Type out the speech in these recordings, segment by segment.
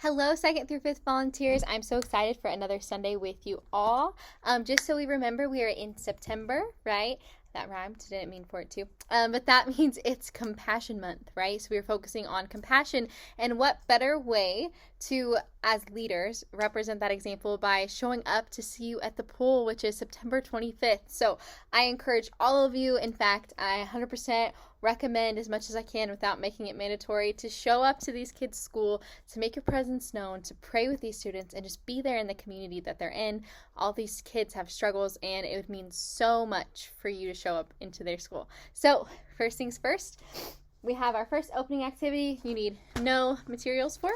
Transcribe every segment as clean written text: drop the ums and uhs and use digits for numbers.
Hello, second through fifth volunteers. I'm so excited for another Sunday with you all. Just so we remember, we are in September, right? That rhymed, didn't mean for it to. But that means it's Compassion Month, right? So we're focusing on compassion. And what better way to, as leaders, represent that example by showing up to see you at the pool, which is September 25th. So I encourage all of you, in fact, I 100% recommend as much as I can without making it mandatory to show up to these kids' school, to make your presence known, to pray with these students, and just be there in the community that they're in. All these kids have struggles, and it would mean so much for you to show up into their school. So first things first, we have our first opening activity you need no materials for.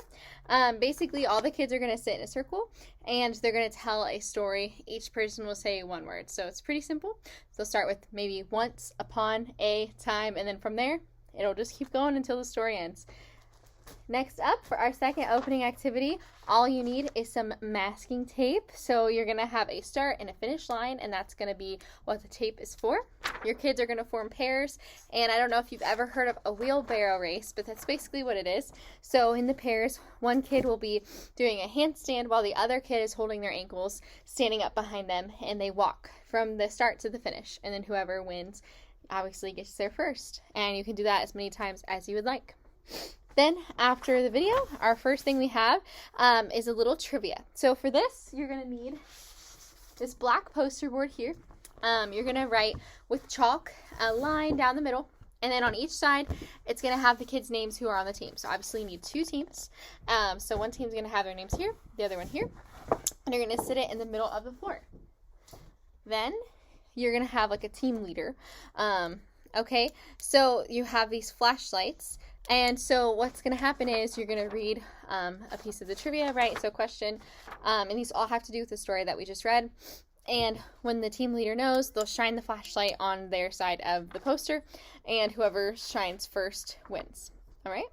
Basically, all the kids are going to sit in a circle, and they're going to tell a story. Each person will say one word. So it's pretty simple. So they'll start with maybe once, upon, a, time, and then from there, it'll just keep going until the story ends. Next up, for our second opening activity, all you need is some masking tape. So you're going to have a start and a finish line, and that's going to be what the tape is for. Your kids are going to form pairs, and I don't know if you've ever heard of a wheelbarrow race, but that's basically what it is. So in the pairs, one kid will be doing a handstand while the other kid is holding their ankles, standing up behind them, and they walk from the start to the finish, and then whoever wins obviously gets there first. And you can do that as many times as you would like. Then, after the video, our first thing we have is a little trivia. So for this, you're going to need this black poster board here. You're going to write with chalk a line down the middle, and then on each side, it's going to have the kids' names who are on the team. So obviously you need two teams. So one team's going to have their names here, the other one here, and you're going to sit it in the middle of the floor. Then, you're going to have like a team leader. Okay, so you have these flashlights. And so what's going to happen is you're going to read a piece of the trivia, right? So question, and these all have to do with the story that we just read. And when the team leader knows, they'll shine the flashlight on their side of the poster, and whoever shines first wins. All right?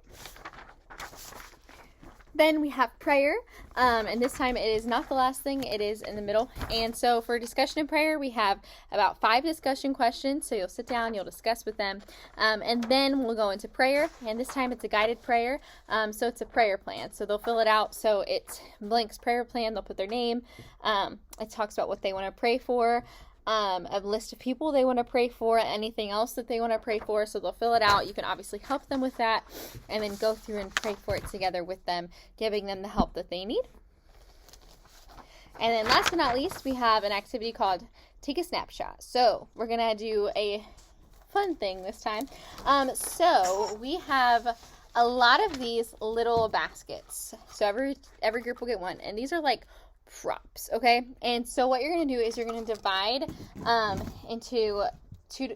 Then we have prayer, and this time it is not the last thing, it is in the middle. And so for discussion and prayer, we have about 5 discussion questions. So you'll sit down, you'll discuss with them, and then we'll go into prayer. And this time it's a guided prayer, so it's a prayer plan. So they'll fill it out. So it's blank's prayer plan, they'll put their name. It talks about what they want to pray for. A list of people they want to pray for, anything else that they want to pray for, so they'll fill it out. You can obviously help them with that, and then go through and pray for it together with them, giving them the help that they need. And then last but not least, we have an activity called Take a Snapshot. So we're going to do a fun thing this time. So we have a lot of these little baskets. So every group will get one, and these are like props, okay? And so what you're going to do is you're going to divide into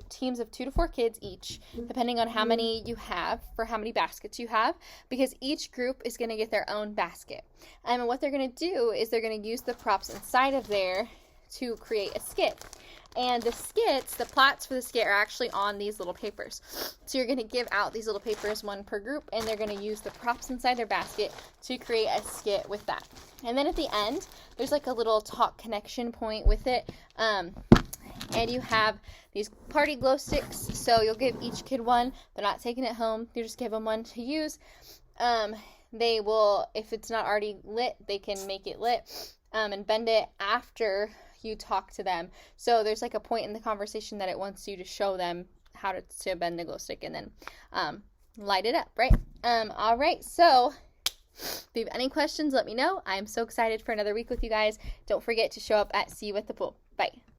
teams of 2 to 4 kids each, depending on how many you have, for how many baskets you have, because each group is going to get their own basket. And what they're going to do is they're going to use the props inside of there to create a skit. And the skits, the plots for the skit are actually on these little papers. So you're going to give out these little papers, one per group, and they're going to use the props inside their basket to create a skit with that. And then at the end, there's like a little talk connection point with it. And you have these party glow sticks. So you'll give each kid one. They're not taking it home. You just give them one to use. They will, if it's not already lit, they can make it lit and bend it after you talk to them. So there's like a point in the conversation that it wants you to show them how to bend the glow stick, and then light it up, right? All right, so if you have any questions, let me know. I'm so excited for another week with you guys. Don't forget to show up at See You at the Pool. Bye.